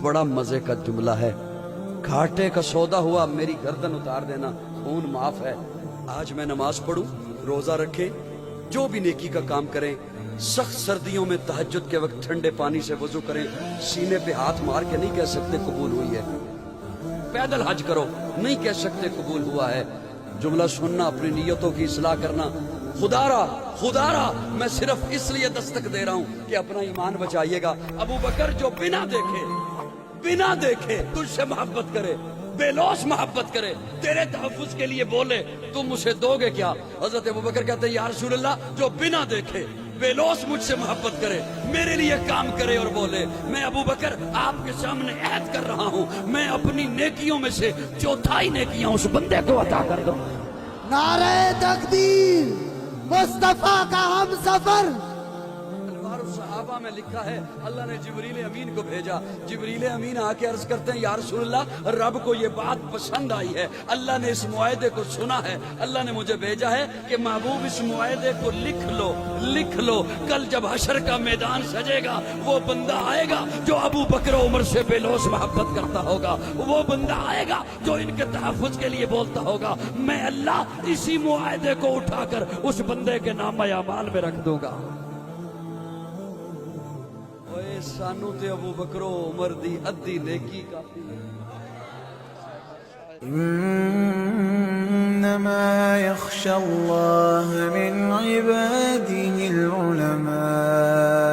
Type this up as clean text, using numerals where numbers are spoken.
بڑا مزے کا جملہ ہے، گھاٹے کا سودا ہوا میری گردن اتار دینا، خون معاف ہے۔ آج میں نماز پڑھوں، روزہ رکھیں، جو بھی نیکی کا کام کریں، سخت سردیوں میں تہجد کے وقت ٹھنڈے پانی سے وضو کریں، سینے پہ ہاتھ مار کے نہیں کہہ سکتے قبول ہوئی ہے۔ پیدل حج کرو، نہیں کہہ سکتے قبول ہوا ہے۔ جملہ سننا، اپنی نیتوں کی اصلاح کرنا۔ خدا را میں صرف اس لیے دستک دے رہا ہوں کہ اپنا ایمان بچائیے گا۔ ابو بکر جو بنا دیکھے تجھ سے محبت کرے، بے لوث محبت کرے، تیرے تحفظ کے لیے بولے، تم اسے دو گے کیا؟ حضرت ابو بکر کہتے ہیں یا رسول اللہ، جو بنا دیکھے بے لوث مجھ سے محبت کرے، میرے لیے کام کرے اور بولے، میں ابو بکر آپ کے سامنے عہد کر رہا ہوں، میں اپنی نیکیوں میں سے چوتھائی نیکیاں اس بندے کو عطا کر دوں۔ نعرہ تکبیر، مصطفیٰ کا ہم سفر۔ انوار الصحابہ میں لکھا ہے اللہ نے جبریل امین کو بھیجا، جبریل امین آ کے عرض کرتے ہیں یا رسول اللہ، رب کو یہ بات پسند آئی ہے، اللہ نے اس معاہدے کو سنا ہے، اللہ نے مجھے بھیجا ہے کہ محبوب اس معاہدے کو لکھ لو، کل جب حشر کا میدان سجے گا وہ بندہ آئے گا جو ابو بکر و عمر سے بے لوث محبت کرتا ہوگا، وہ بندہ آئے گا جو ان کے تحفظ کے لیے بولتا ہوگا، میں اللہ اسی معاہدے کو اٹھا کر اس بندے کے نامہ اعمال میں رکھ دوں گا۔ اوے سانو تے ابو بکر و عمر دی ادھی نیکی کافی ہے۔ إنما يخشى الله من عباده العلماء